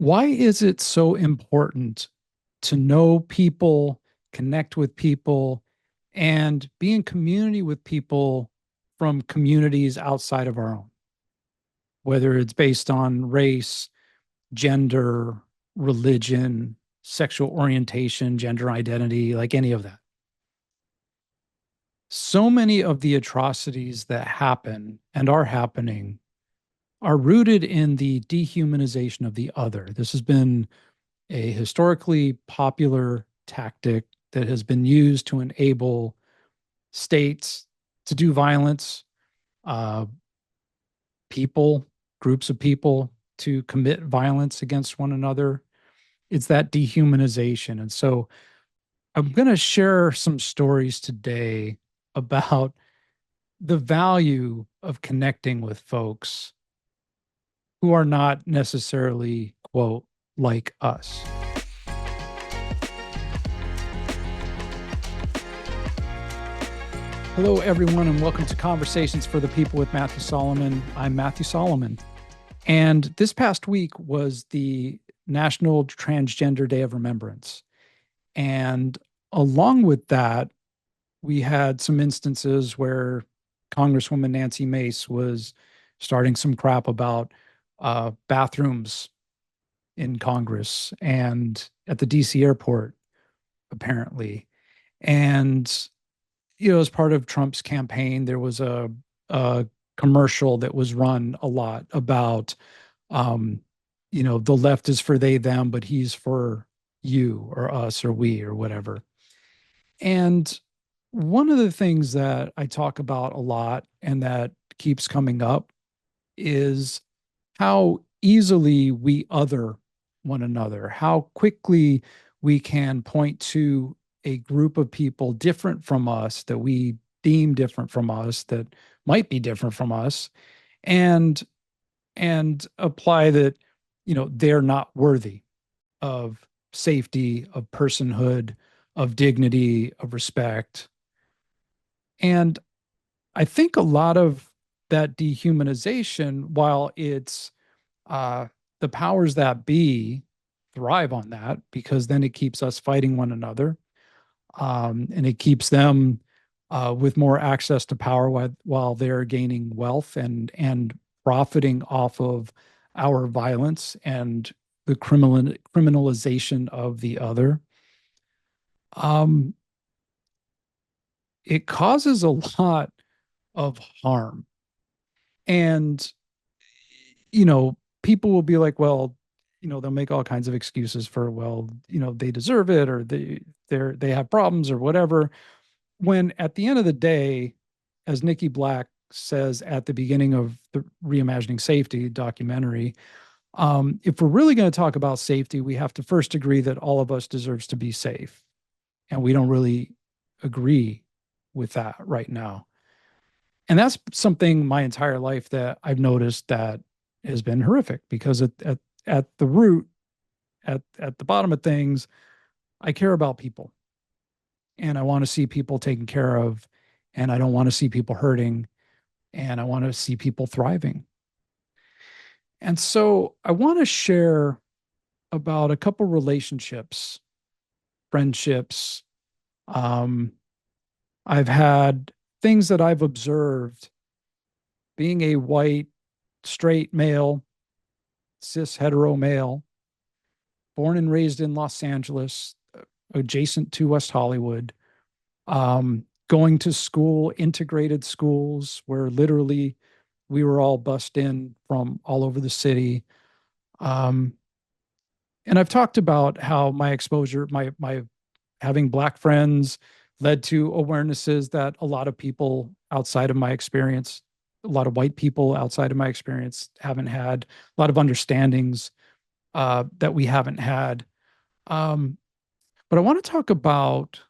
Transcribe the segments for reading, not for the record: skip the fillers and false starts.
Why is it so important to know people, connect with people, and be in community with people from communities outside of our own, whether it's based on race, gender, religion, sexual orientation, gender identity, like any of that? So many of the atrocities that happen and are happening are rooted in the dehumanization of the other. This has been a historically popular tactic that has been used to enable states to do violence, uh, people, groups of people to commit violence against one another. It's that dehumanization. And so I'm going to share some stories today about the value of connecting with folks who are not necessarily, quote, like us. Hello, everyone, and welcome to Conversations for the People with Matthew Solomon. I'm Matthew Solomon. And this past week was the National Transgender Day of Remembrance. And along with that, we had some instances where Congresswoman Nancy Mace was starting some crap about bathrooms in Congress and at the DC airport, apparently. And as part of Trump's campaign, there was a commercial that was run a lot about, um, the left is for they, them, but he's for you or us or we or whatever. And one of the things that I talk about a lot and that keeps coming up is how easily we other one another, how quickly we can point to a group of people different from us that we deem different from us that might be different from us and apply that they're not worthy of safety, of personhood, of dignity, of respect. And I think a lot of that dehumanization, while it's uh, the powers that be thrive on that because then it keeps us fighting one another, and it keeps them with more access to power while they're gaining wealth and profiting off of our violence and the criminalization of the other. Um, it causes a lot of harm. And, people will be like, well, they'll make all kinds of excuses for, well, they deserve it or they have problems or whatever. When at the end of the day, as Nikki Black says at the beginning of the Reimagining Safety documentary, if we're really going to talk about safety, we have to first agree that all of us deserves to be safe. And we don't really agree with that right now. And that's something my entire life that I've noticed that has been horrific because at the root, at the bottom of things, I care about people and I want to see people taken care of and I don't want to see people hurting and I want to see people thriving. And so I want to share about a couple relationships, friendships. Um, I've had things that I've observed being a white, straight male, cis hetero male, born and raised in Los Angeles, adjacent to West Hollywood, going to school, integrated schools where literally we were all bussed in from all over the city. Um, and I've talked about how my exposure, my having black friends led to awarenesses that a lot of people outside of my experience, a lot of white people outside of my experience haven't had, a lot of understandings that we haven't had. Um, but I want to talk about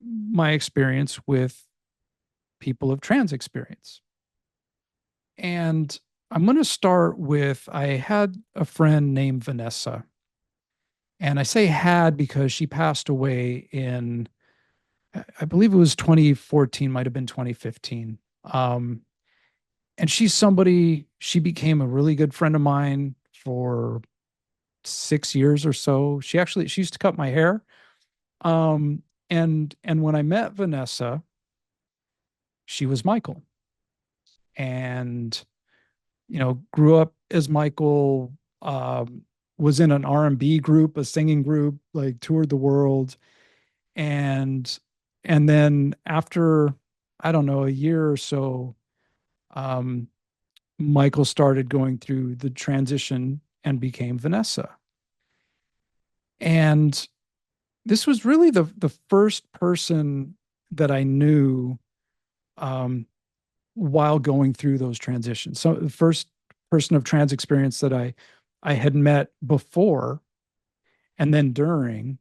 my experience with people of trans experience. And I'm going to start with I had a friend named Vanessa. And I say had because she passed away in, I believe it was 2014, might have been 2015. And she's somebody, she became a really good friend of mine for 6 years or so. She used to cut my hair. And when I met Vanessa, she was Michael, and grew up as Michael. Was in an R&B group, a singing group, like toured the world, and then after, I don't know, a year or so, um, Michael started going through the transition and became Vanessa. And this was really the first person that I knew, um, while going through those transitions. So the first person of trans experience that I had met before, and then during,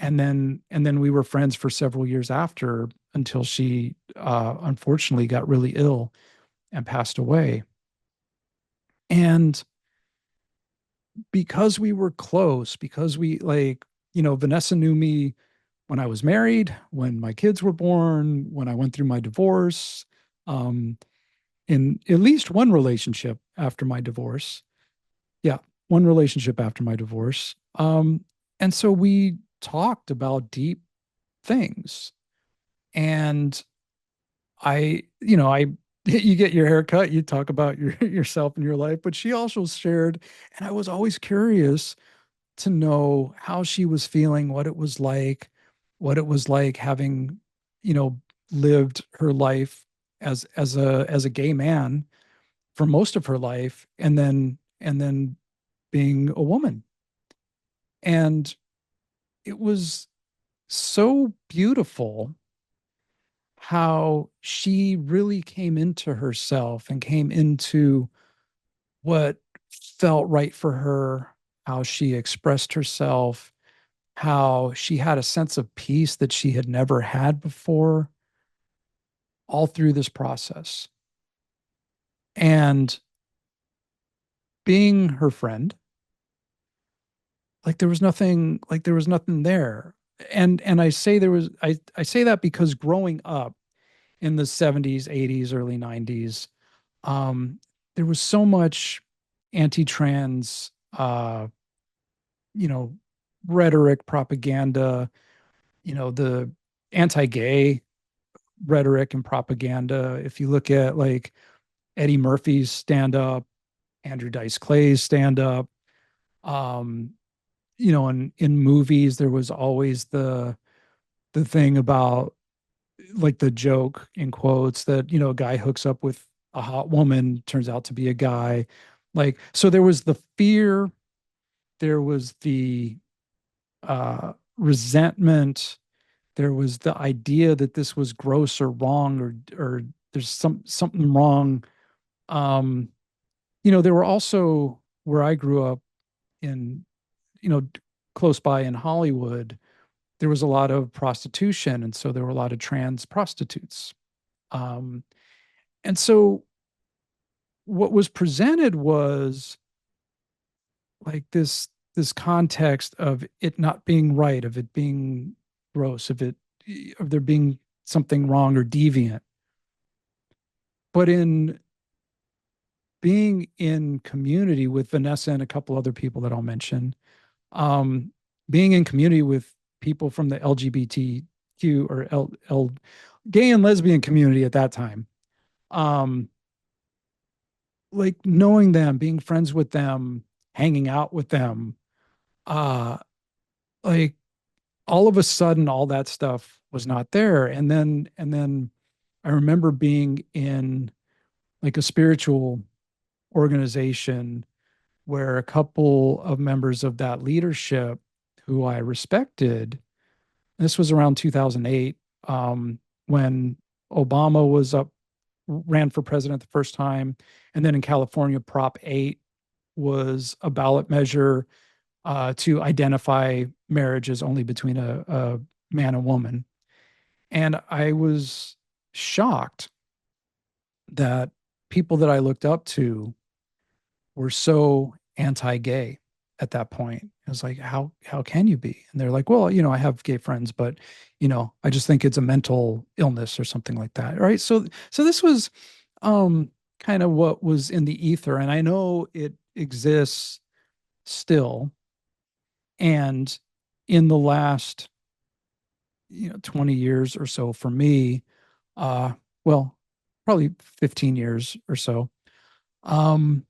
and then we were friends for several years after, until she unfortunately got really ill and passed away. And because we were close, because we like, Vanessa knew me when I was married, when my kids were born, when I went through my divorce, um, in at least one relationship after my divorce. Yeah, one relationship after my divorce. And so we talked about deep things. And I, you get your hair cut, you talk about yourself and your life, but she also shared, and I was always curious to know how she was feeling, what it was like having, you know, lived her life as a gay man for most of her life, and then being a woman. And it was so beautiful how she really came into herself and came into what felt right for her, how she expressed herself, how she had a sense of peace that she had never had before, all through this process. And being her friend, there was nothing there. And I say that because growing up in the 70s, 80s, early 90s, um, there was so much anti-trans, you know, rhetoric, propaganda, the anti-gay rhetoric and propaganda. If you look at like Eddie Murphy's stand up, Andrew Dice Clay's stand up, um, in movies, there was always the thing about, like, the joke in quotes that, a guy hooks up with a hot woman, turns out to be a guy. Like, so there was the fear, there was the resentment, there was the idea that this was gross or wrong, or there's something wrong. Um, there were also, where I grew up in, you know, close by in Hollywood, there was a lot of prostitution, and so there were a lot of trans prostitutes. Um, and so what was presented was like this context of it not being right, of it being gross, of there being something wrong or deviant. But in being in community with Vanessa and a couple other people that I'll mention, um, being in community with people from the LGBTQ, or gay and lesbian community at that time, um, like knowing them, being friends with them, hanging out with them, uh, like all of a sudden, all that stuff was not there. And then I remember being in like a spiritual organization where a couple of members of that leadership who I respected, this was around 2008, when Obama ran for president the first time. And then in California, Prop 8 was a ballot measure to identify marriages only between a man and woman. And I was shocked that people that I looked up to were so anti-gay at that point. I was like, how can you be? And they're like, well, I have gay friends, but I just think it's a mental illness or something like that. Right. So this was kind of what was in the ether. And I know it exists still. And in the last 20 years or so for me, uh well, probably 15 years or so. um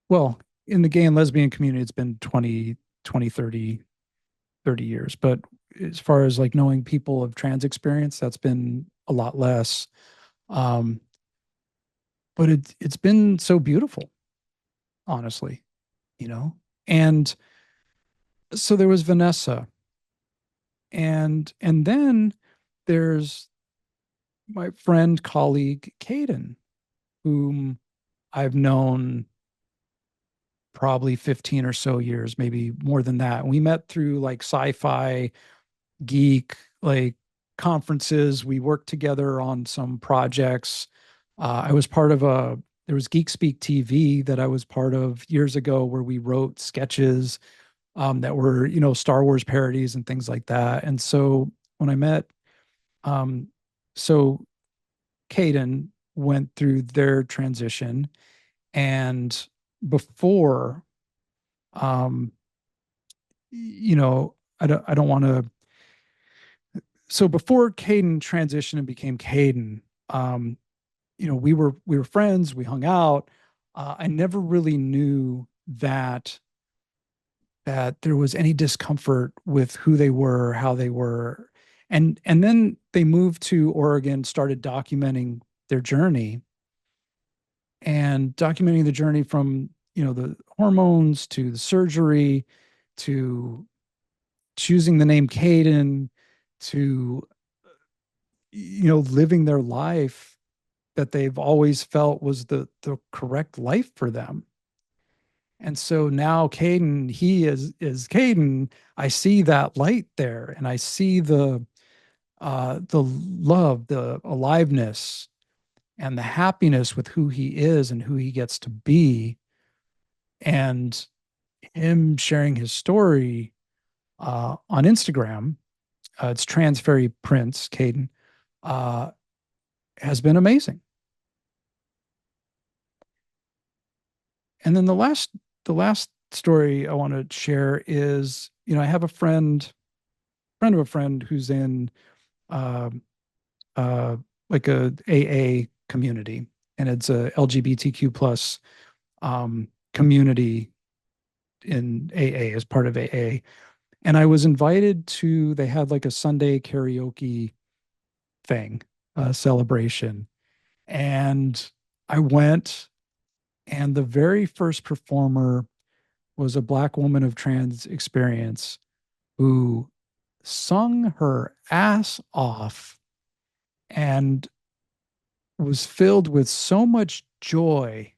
well, in the gay and lesbian community it's been 30 years, but as far as like knowing people of trans experience, that's been a lot less. um but it's been so beautiful, honestly, you know. And so there was Vanessa, and then there's my friend colleague Caden, whom I've known probably 15 or so years, maybe more than that. We met through like sci-fi geek like conferences. We worked together on some projects. I was part of a There was Geek Speak TV that I was part of years ago, where we wrote sketches that were, Star Wars parodies and things like that. And so when I met, um, so Caden went through their transition, and before, um, I don't want to. So before Caden transitioned and became Caden, um, we were friends. We hung out. I never really knew that there was any discomfort with who they were, how they were. And then they moved to Oregon, started documenting the journey from, the hormones to the surgery to choosing the name Caden to, living their life that they've always felt was the correct life for them. And so now Caden, he is Caden. I see that light there, and I see the love, the aliveness, and the happiness with who he is and who he gets to be. And him sharing his story on Instagram, it's Trans Fairy Prince, Caden, uh, has been amazing. And then the last story I want to share is, I have a friend of a friend who's in uh, uh, like a AA community, and it's a LGBTQ plus community in AA, as part of AA. And I was invited to, they had like a Sunday karaoke thing, celebration. And I went, and the very first performer was a Black woman of trans experience who sung her ass off and was filled with so much joy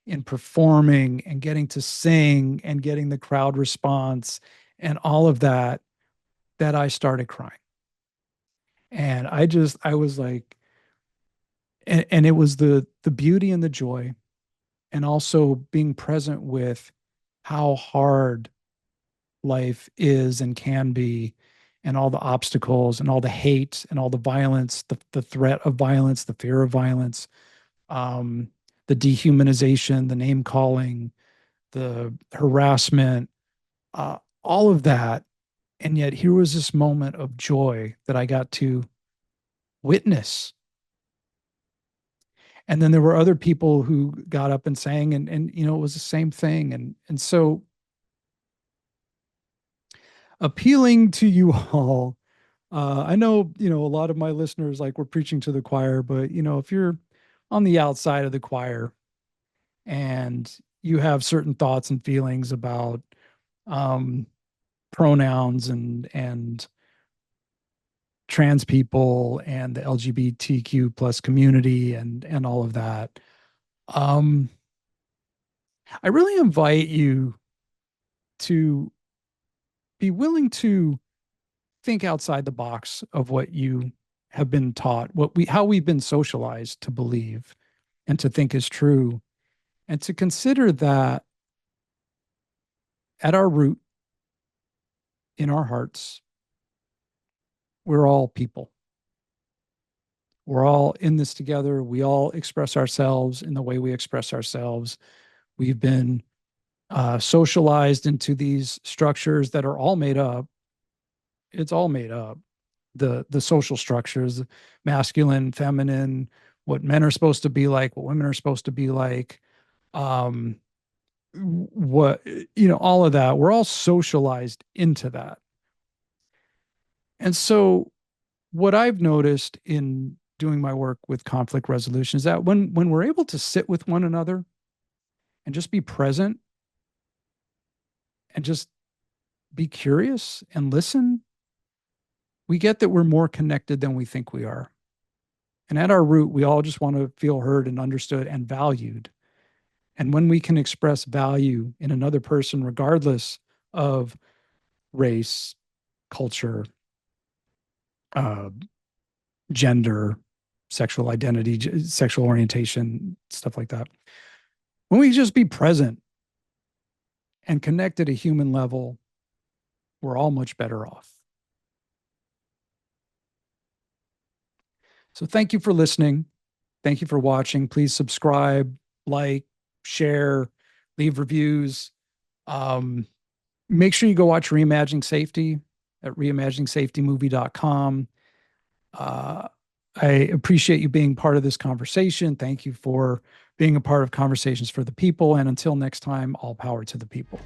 in performing and getting to sing and getting the crowd response and all of that, that I started crying. And I was like, and it was the beauty and the joy, and also being present with how hard life is and can be, and all the obstacles and all the hate and all the violence, the threat of violence, the fear of violence, um, the dehumanization, the name calling, the harassment, all of that. And yet here was this moment of joy that I got to witness. And then there were other people who got up and sang, and it was the same thing. And so appealing to you all. I know, a lot of my listeners, like, we're preaching to the choir, but if you're on the outside of the choir and you have certain thoughts and feelings about um, pronouns and trans people and the LGBTQ plus community and all of that, um, I really invite you to be willing to think outside the box of what you have been taught, how we've been socialized to believe and to think is true, and to consider that at our root, in our hearts, we're all people. We're all in this together. We all express ourselves in the way we express ourselves. We've been socialized into these structures that are all made up. It's all made up. The social structures, masculine, feminine, what men are supposed to be like, what women are supposed to be like, um, what all of that. We're all socialized into that. And so what I've noticed in doing my work with conflict resolution is that when we're able to sit with one another and just be present and just be curious and listen, we get that we're more connected than we think we are. And at our root, we all just want to feel heard and understood and valued. And when we can express value in another person, regardless of race, culture, uh, gender, sexual identity, sexual orientation, stuff like that, when we just be present and connect at a human level, we're all much better off. So thank you for listening. Thank you for watching. Please subscribe, like, share, leave reviews. Um, Make sure you go watch Reimagining Safety at reimaginingsafetymovie.com. Uh, I appreciate you being part of this conversation. Thank you for being a part of Conversations for the People. And until next time, all power to the people.